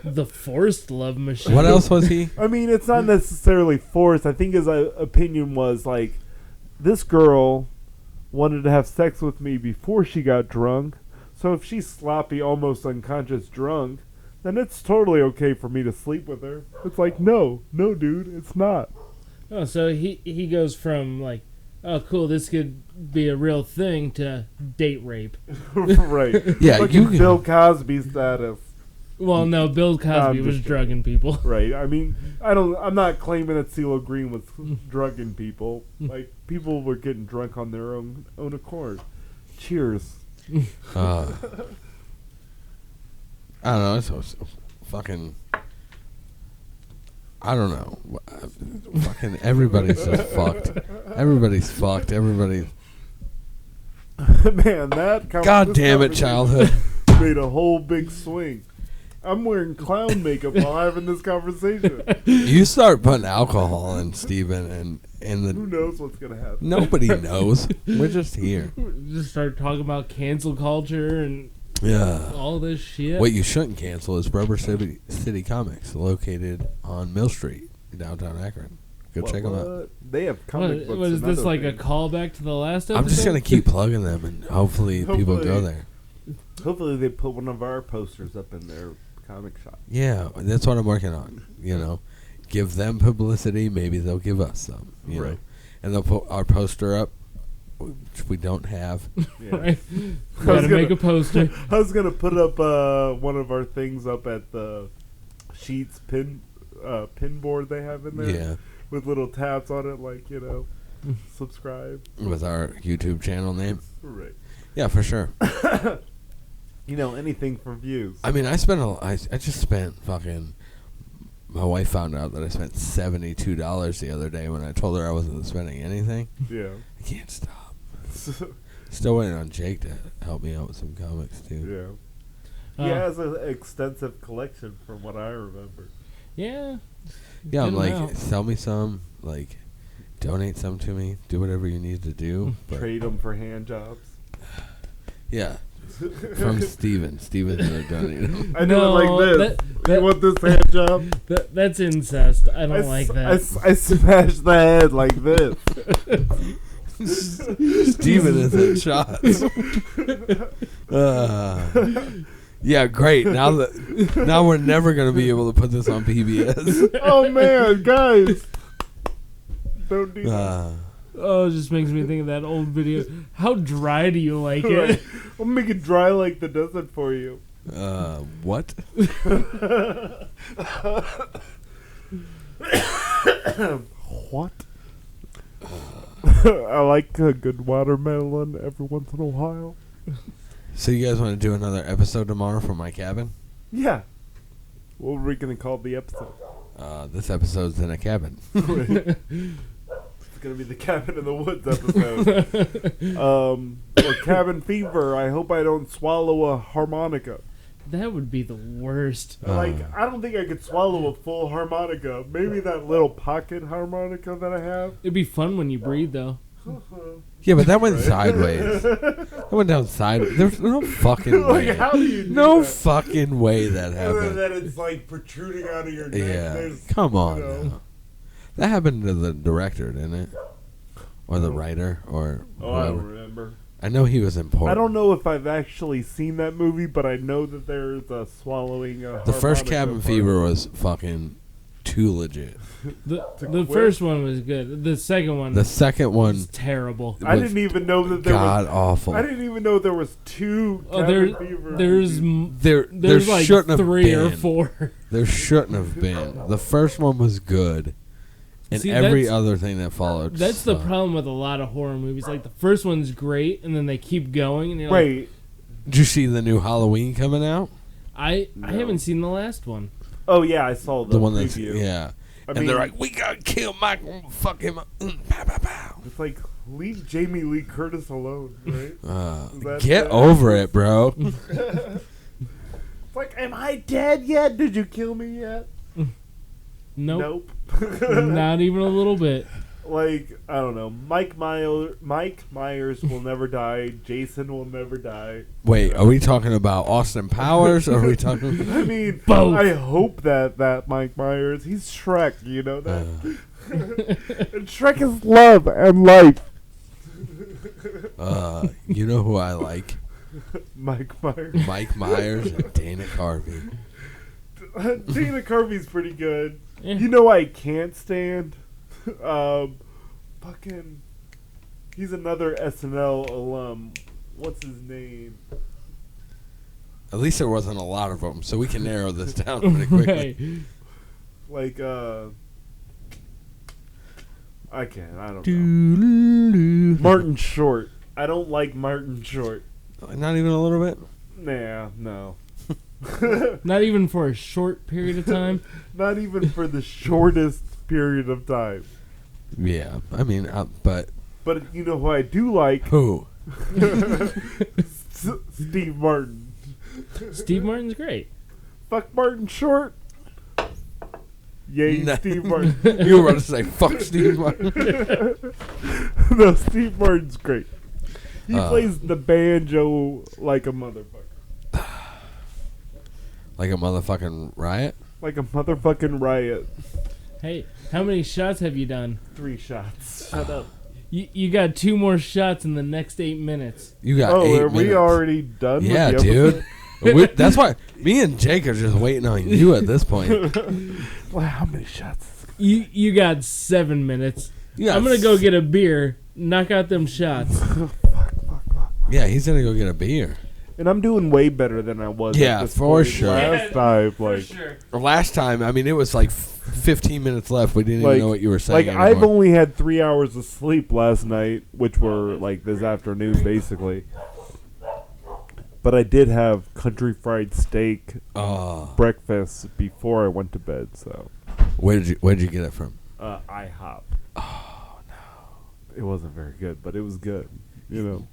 The forced love machine. What else was he? I mean, it's not necessarily forced. I think his opinion was, like, this girl wanted to have sex with me before she got drunk, so if she's sloppy, almost unconscious drunk, then it's totally okay for me to sleep with her. It's like, no, dude, it's not. Oh, so he goes from like, oh, cool, this could be a real thing, to date rape. Right. Yeah, Fucking you- Bill Cosby status. Well, no, Bill Cosby I'm was just drugging people. Right. I mean, I'm not claiming that CeeLo Green was drugging people. Like, people were getting drunk on their own accord. Cheers. I don't know. It's fucking. I don't know. Fucking everybody's just fucked. Everybody's fucked. Everybody. Man, God damn it, childhood. made a whole big swing. I'm wearing clown makeup while having this conversation. You start putting alcohol in, Steven, and in Who the. knows what's gonna happen? Nobody knows. We're just here. Just start talking about cancel culture and Yeah. all this shit. What you shouldn't cancel is Rubber City Comics, located on Mill Street, downtown Akron. Go check them out. They have comic books. What is and this, other like a things. callback to the last episode? I'm just gonna keep plugging them, and hopefully people go Hopefully. there. Hopefully, they put one of our posters up in their comic shop. Yeah, that's what I'm working on. You know, give them publicity. Maybe they'll give us some. You know, Right. and they'll put our poster up, which we don't have. Yeah. Right. I Gotta was make gonna- a poster. I was gonna put up one of our things up at the Sheets pin board they have in there. Yeah, With little tabs on it, like, subscribe. with our YouTube channel name. Right. Yeah, for sure. Anything for views. I mean, I just spent fucking. My wife found out that I spent $72 the other day when I told her I wasn't spending anything. Yeah. I can't stop. Still waiting on Jake to help me out with some comics too. Yeah. He Uh, has an extensive collection from what I remember. Yeah. Yeah, I'm Good like, amount. sell me some, like, donate some to me, do whatever you need to do. But Trade them for hand jobs. yeah, from Steven. Steven's gonna donate them. I do it like this. that- You want this hand job? That's incest. I don't like that. I smash the head like this. Steven is in shots. Yeah, great. Now we're never gonna be able to put this on PBS. Oh man, guys. Don't do that. Oh, it just makes me think of that old video. How dry do you like it? I'll make it dry like the desert for you. What? What? I like a good watermelon every once in a while. So you guys want to do another episode tomorrow from my cabin? Yeah. What were we going to call the episode? This episode's in a cabin. It's going to be the Cabin in the Woods episode. Or Cabin Fever. I hope I don't swallow a harmonica. That would be the worst. I don't think I could swallow a full harmonica. Maybe that little pocket harmonica that I have. It'd be fun when you breathe, though. Yeah, but that went sideways. That went down sideways. There's no fucking way. Like, how do you do no that? fucking way that Other happened. than it's like protruding out of your neck. Yeah, There's, come on. you know. Now. That happened to the director, didn't it? Or the writer, or Oh, I don't whoever. remember. I know he was important. I don't know if I've actually seen that movie, but I know that there's a swallowing a The first harmonica Cabin part. Fever was fucking too legit. The quit? first one was good. The second one The second one, was terrible. I was didn't even know that there god was. awful. I didn't even know there was two Oh, Cabin Fever. there's movies. There like shouldn't have 3 or been. 4. There shouldn't have been. The first one was good, and See, every that's- other thing that followed. That's the sucked. problem with a lot of horror movies. Like the first one's great, and then they keep going, and you're like, Wait. Did you see the new Halloween coming out? I No. haven't seen the last one. Oh yeah, I saw the The one that's preview. yeah. I And mean, they're like, we gotta kill Michael, fuck him up. Pow, pow, pow. it's like leave Jamie Lee Curtis alone, right? Is that Get the- over it, bro. It's like, am I dead yet? Did you kill me yet? Nope, Nope. not even a little bit. Like, I don't know. Mike Myers will never die. Jason will never die. Wait, are we talking about Austin Powers? Or are we talking? I mean, Both. I hope that Mike Myers, he's Shrek, you know that? And Shrek is love and life. You know who I like? Mike Myers. Mike Myers and Dana Carvey. Dana Carvey's pretty good. Yeah. You know I can't stand? Fucking... He's another SNL alum. What's his name? At least there wasn't a lot of them, so we can narrow this down pretty quickly. Right. Like, I can't. I don't know. Martin Short. I don't like Martin Short. Not even a little bit? Nah, no. Not even for a short period of time. Not even for the shortest period of time. Yeah, I mean, but... But you know who I do like? Who? Steve Martin. Steve Martin's great. Fuck Martin Short. Yay, Nah. Steve Martin. You were about to say, fuck Steve Martin. No, Steve Martin's great. He plays the banjo like a motherfucker. Like a motherfucking riot? Like a motherfucking riot. Hey, how many shots have you done? 3 shots. Shut up. You got 2 more shots in the next 8 minutes. You got Oh, 8 are minutes. we already done Yeah, with the dude. That's why me and Jake are just waiting on you at this point. episode? Well, how many shots? You got 7 minutes. You got I'm gonna go get a beer. Knock out them shots. Yeah, he's gonna go get a beer. And I'm doing way better than I was. Yeah, at this for point sure. Last time, For like, sure. Last time, I mean, it was like 15 minutes left. We didn't Like- even know what you were saying. like I've anymore. only had 3 hours of sleep last night, which were like this afternoon, basically. But I did have country fried steak Oh, breakfast before I went to bed. So, where'd you get it from? IHOP. Oh no, it wasn't very good, but it was good. You know.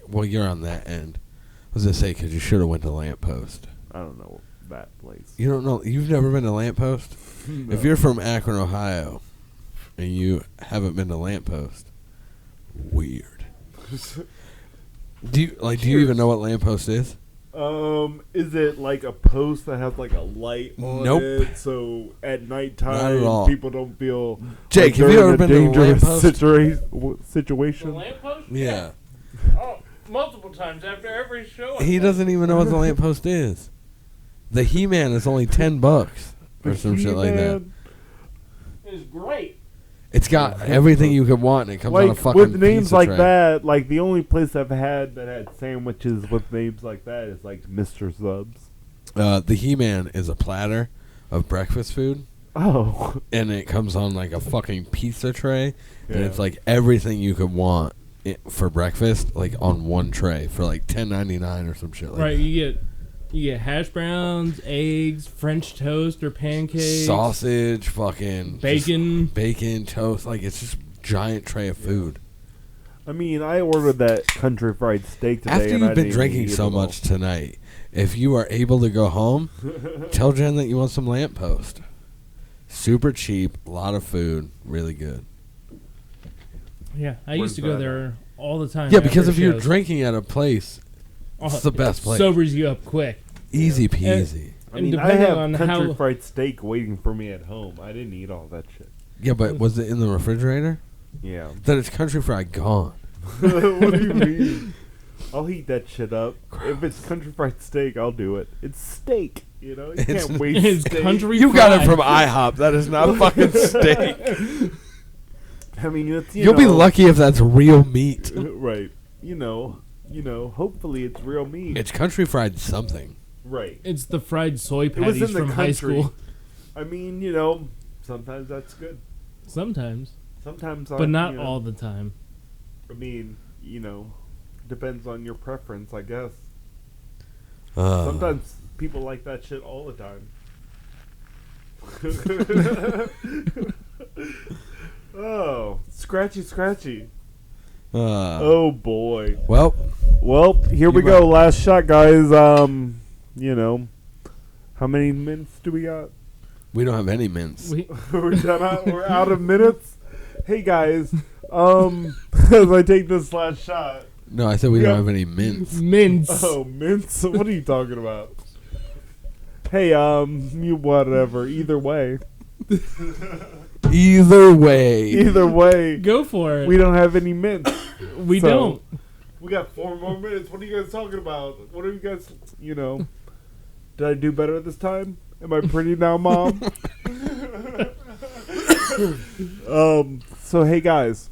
Well, you're on that end. I was gonna say because you should have went to Lamppost. I don't know that place. You don't know? You've never been to Lamppost? No. If you're from Akron, Ohio, and you haven't been to Lamppost, weird. Do you even know what Lamppost is? Is it like a post that has like a light on Nope. it, so at Not nighttime at all. people don't feel Jake, like have you they're ever in a been to a dangerous lamppost? situation? lamppost? Yeah. Oh, multiple times after every show. He doesn't even know what the lamppost is. The He-Man is only $10 or some shit like that. He-Man? It's great. It's got everything you could want, and it comes on a Like fucking with names pizza like tray. that, like the only place I've had that had sandwiches with names like that is like Mr. Subs. The He-Man is a platter of breakfast food, Oh, and it comes on like a fucking pizza tray, and Yeah. it's like everything you could want for breakfast, like on one tray for like $10.99 or some shit like Right, you get hash browns, eggs, French toast or pancakes, sausage, fucking bacon. bacon, toast. Like, it's just giant tray of food. I mean, I ordered that country fried steak today. After and I you've been didn't drinking eat it so all. much tonight, if you are able to go home, tell Jen that you want some lamppost. Super cheap, a lot of food, really good. Yeah, I Where's used to go that there all the time. Yeah, after because if you're shows. drinking at a place, it's the best place. Sobers you up quick. Easy peasy. I And mean, I depending have on country how- fried steak waiting for me at home. I didn't eat all that shit. Yeah, but was it in the refrigerator? Yeah. Then it's country fried gone. What do you mean? I'll heat that shit up. If it's country fried steak, I'll do it. It's steak, you know. You It's- can't waste It's steak. country You got it fried. from IHOP. That is not fucking steak. I mean, it's, You'll be lucky if that's real meat. Right. You know. Hopefully it's real meat. It's country fried something. Right. It's the fried soy It was patties in the from high country. school. I mean, sometimes that's good. Sometimes, Sometimes, but not all the time. I mean, depends on your preference, I guess. Sometimes people like that shit all the time. Oh, scratchy. Oh boy. Well, Here we go. Last shot, guys. How many minutes do we got? we don't have any mints. We're out of minutes. Hey guys, as I take this last shot. No, I said we Yeah. don't have any mints. Mince. Oh, mints? What are you talking about? Hey, you whatever. Either way. Either way. Either way. Go for it. We don't have any mints. We So, don't. We got 4 more minutes. What are you guys talking about? What are you guys, Did I do better this time? Am I pretty now, Mom? So, hey, guys.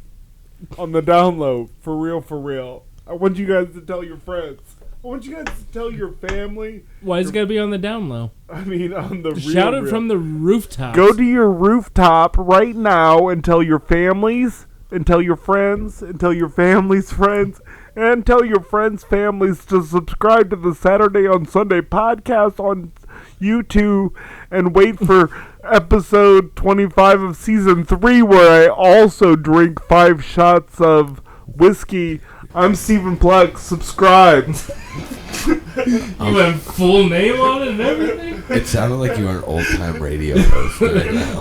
On the download, for real. I want you guys to tell your friends. I want you guys to tell your family. Why is it gotta be on the down low? I mean, on the real. Shout it from the rooftops. Go to your rooftop right now and tell your families, and tell your friends, and tell your family's friends, and tell your friends' families to subscribe to the Saturday on Sunday podcast on YouTube, and wait for episode 25 of season 3, where I also drink 5 shots of whiskey. I'm Stephen Pluck. Subscribe. You went full name on it and everything? It sounded like you were an old-time radio host right now.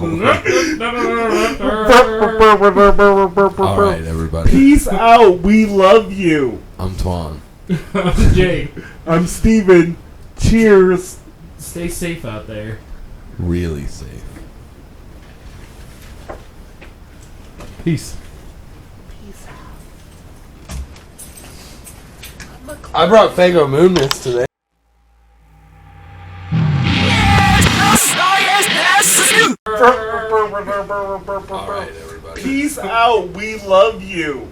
All right, everybody. Peace out. We love you. I'm Twan. I'm Jake. I'm Steven. Cheers. Stay safe out there. Really safe. Peace. I brought Fago Moonmist today. All right, everybody. Peace out. We love you.